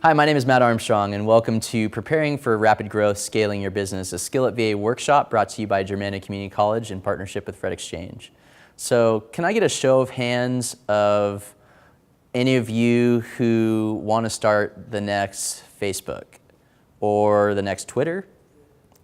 Hi, my name is Matt Armstrong, and welcome to Preparing for Rapid Growth, Scaling Your Business, a Skill at VA workshop brought to you by Germanna Community College in partnership with Fred Exchange. So can I get a show of hands of any of you who want to start the next Facebook or the next Twitter,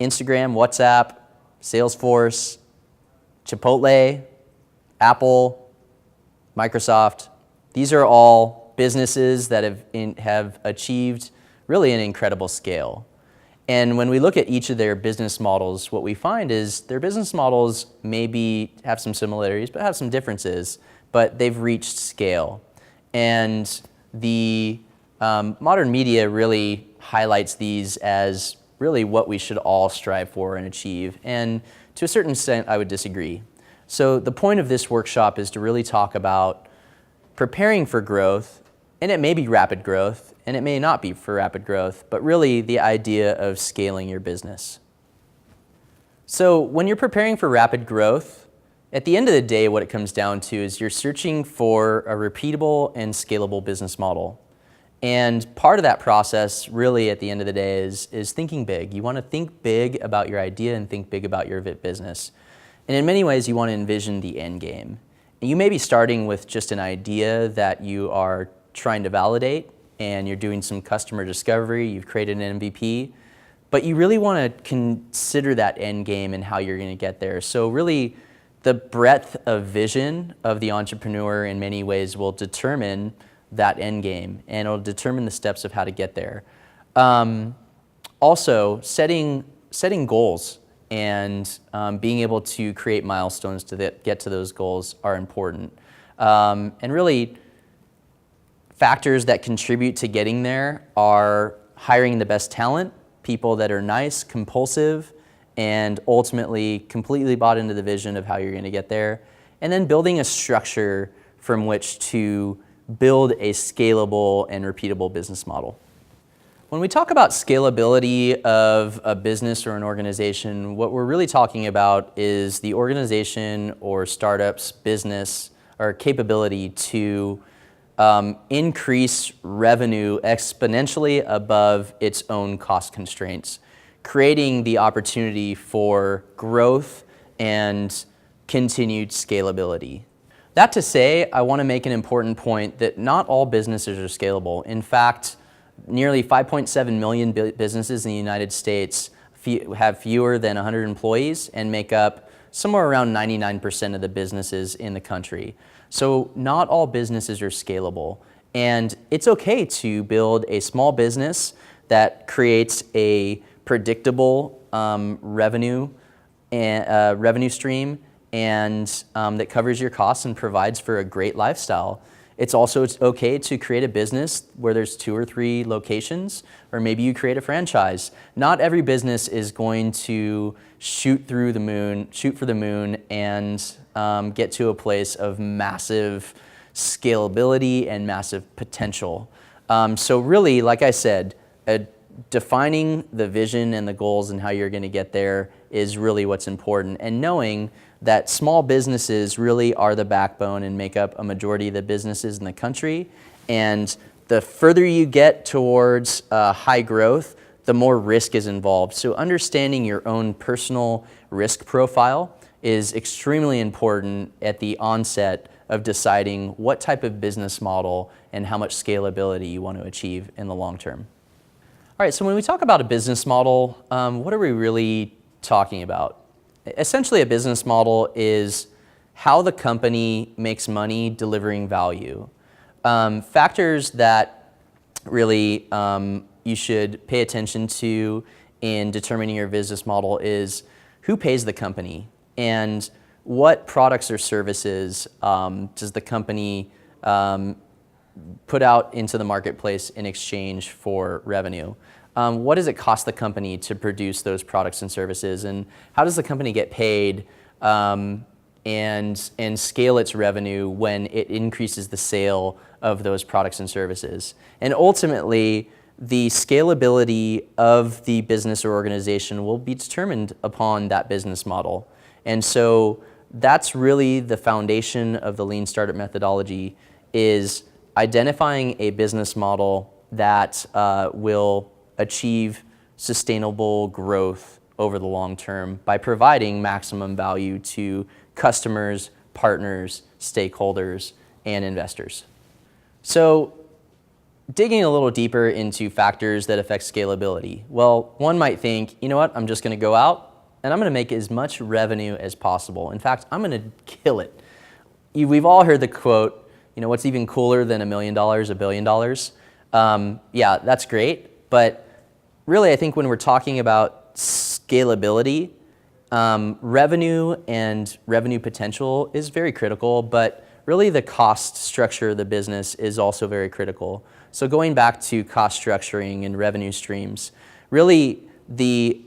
Instagram, WhatsApp, Salesforce, Chipotle, Apple, Microsoft? These are all businesses that have achieved really an incredible scale. And when we look at each of their business models, what we find is their business models maybe have some similarities, but have some differences, but they've reached scale. And the modern media really highlights these as really what we should all strive for and achieve. And to a certain extent, I would disagree. So the point of this workshop is to really talk about preparing for growth, and it may be rapid growth, and it may not be for rapid growth, but really the idea of scaling your business. So when you're preparing for rapid growth, at the end of the day, what it comes down to is you're searching for a repeatable and scalable business model. And part of that process, really at the end of the day, is thinking big. You want to think big about your idea and think big about your business. And in many ways, you want to envision the end game. You may be starting with just an idea that you are trying to validate, and you're doing some customer discovery, you've created an MVP, but you really want to consider that end game and how you're going to get there. So really, the breadth of vision of the entrepreneur in many ways will determine that end game, and it'll determine the steps of how to get there. Also, setting goals and being able to create milestones to get to those goals are important. And really, factors that contribute to getting there are hiring the best talent, people that are nice, compulsive, and ultimately completely bought into the vision of how you're going to get there, and then building a structure from which to build a scalable and repeatable business model. When we talk about scalability of a business or an organization, what we're really talking about is the organization or startup's business or capability to increase revenue exponentially above its own cost constraints, creating the opportunity for growth and continued scalability. That to say, I want to make an important point that not all businesses are scalable. In fact, nearly 5.7 million businesses in the United States have fewer than 100 employees and make up somewhere around 99% of the businesses in the country. So not all businesses are scalable. And it's okay to build a small business that creates a predictable revenue stream and that covers your costs and provides for a great lifestyle. It's also okay to create a business where there's 2 or 3 locations, or maybe you create a franchise. Not every business is going to shoot for the moon and get to a place of massive scalability and massive potential. So really, like I said, defining the vision and the goals and how you're going to get there is really what's important, and knowing that small businesses really are the backbone and make up a majority of the businesses in the country. And the further you get towards high growth, the more risk is involved. So understanding your own personal risk profile is extremely important at the onset of deciding what type of business model and how much scalability you want to achieve in the long term. All right, so when we talk about a business model, what are we really talking about? Essentially, a business model is how the company makes money delivering value. Factors that really you should pay attention to in determining your business model is who pays the company and what products or services does the company put out into the marketplace in exchange for revenue. What does it cost the company to produce those products and services, and how does the company get paid and scale its revenue when it increases the sale of those products and services? And ultimately, the scalability of the business or organization will be determined upon that business model. And so that's really the foundation of the Lean Startup methodology, is identifying a business model that will achieve sustainable growth over the long term by providing maximum value to customers, partners, stakeholders, and investors. So, digging a little deeper into factors that affect scalability. Well, one might think, you know what, I'm just going to go out and I'm going to make as much revenue as possible. In fact, I'm going to kill it. We've all heard the quote, you know, what's even cooler than $1 million, $1 billion? Yeah, that's great. But really, I think when we're talking about scalability, revenue and revenue potential is very critical, but really the cost structure of the business is also very critical. So going back to cost structuring and revenue streams, really the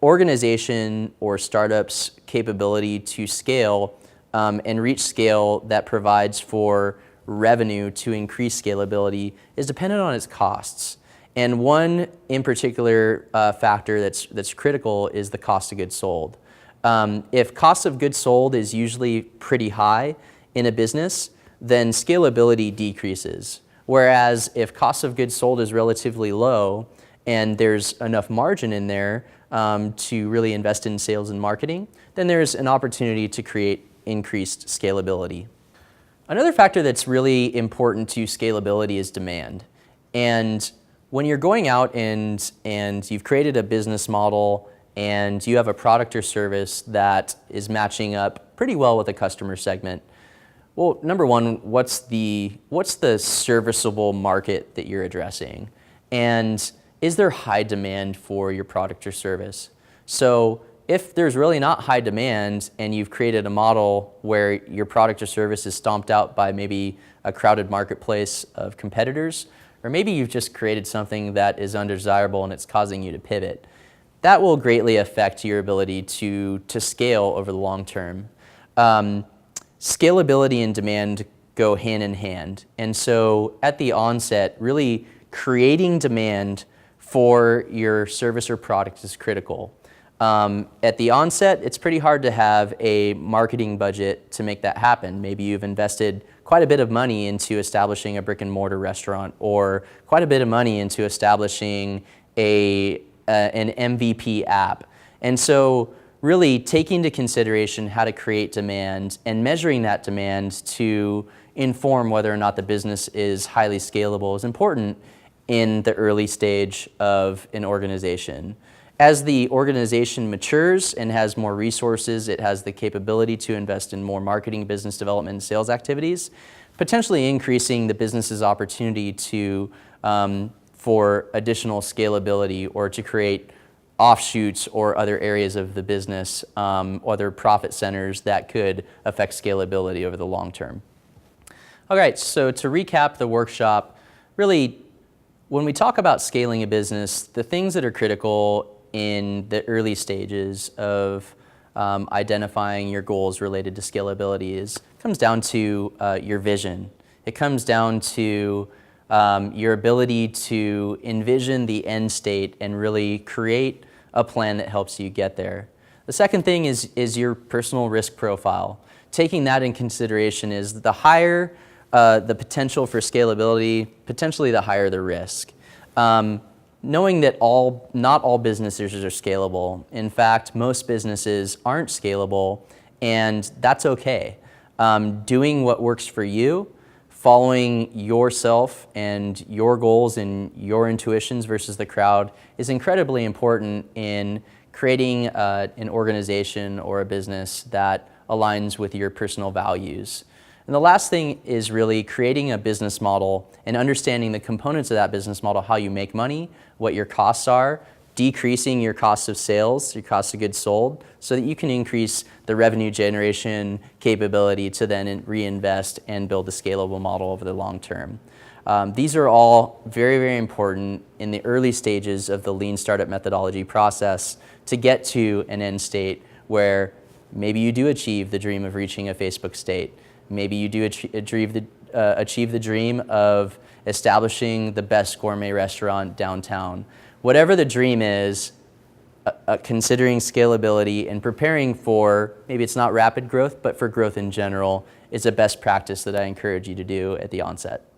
organization or startup's capability to scale and reach scale that provides for revenue to increase scalability is dependent on its costs. And one in particular factor that's critical is the cost of goods sold. If cost of goods sold is usually pretty high in a business, then scalability decreases. Whereas if cost of goods sold is relatively low and there's enough margin in there to really invest in sales and marketing, then there's an opportunity to create increased scalability. Another factor that's really important to scalability is demand. And when you're going out and you've created a business model and you have a product or service that is matching up pretty well with a customer segment, well, number one, what's the serviceable market that you're addressing? And is there high demand for your product or service? So if there's really not high demand and you've created a model where your product or service is stomped out by maybe a crowded marketplace of competitors, or maybe you've just created something that is undesirable and it's causing you to pivot, that will greatly affect your ability to scale over the long term. Scalability and demand go hand in hand. And so at the onset, really creating demand for your service or product is critical. At the onset, it's pretty hard to have a marketing budget to make that happen. Maybe you've invested quite a bit of money into establishing a brick and mortar restaurant, or quite a bit of money into establishing an MVP app. And so really taking into consideration how to create demand and measuring that demand to inform whether or not the business is highly scalable is important in the early stage of an organization. As the organization matures and has more resources, it has the capability to invest in more marketing, business development, and sales activities, potentially increasing the business's opportunity to for additional scalability or to create offshoots or other areas of the business, other profit centers that could affect scalability over the long term. All right, so to recap the workshop, really, when we talk about scaling a business, the things that are critical in the early stages of identifying your goals related to scalability comes down to your vision. It comes down to your ability to envision the end state and really create a plan that helps you get there. The second thing is your personal risk profile. Taking that in consideration is the higher the potential for scalability, potentially the higher the risk. Knowing that not all businesses are scalable. In fact, most businesses aren't scalable, and that's okay. Doing what works for you, following yourself and your goals and your intuitions versus the crowd is incredibly important in creating an organization or a business that aligns with your personal values. And the last thing is really creating a business model and understanding the components of that business model, how you make money, what your costs are, decreasing your cost of sales, your cost of goods sold, so that you can increase the revenue generation capability to then reinvest and build a scalable model over the long term. These are all very, very important in the early stages of the lean startup methodology process to get to an end state where maybe you do achieve the dream of reaching a Facebook state. Maybe you do achieve the dream of establishing the best gourmet restaurant downtown. Whatever the dream is, considering scalability and preparing for, maybe it's not rapid growth, but for growth in general, is a best practice that I encourage you to do at the onset.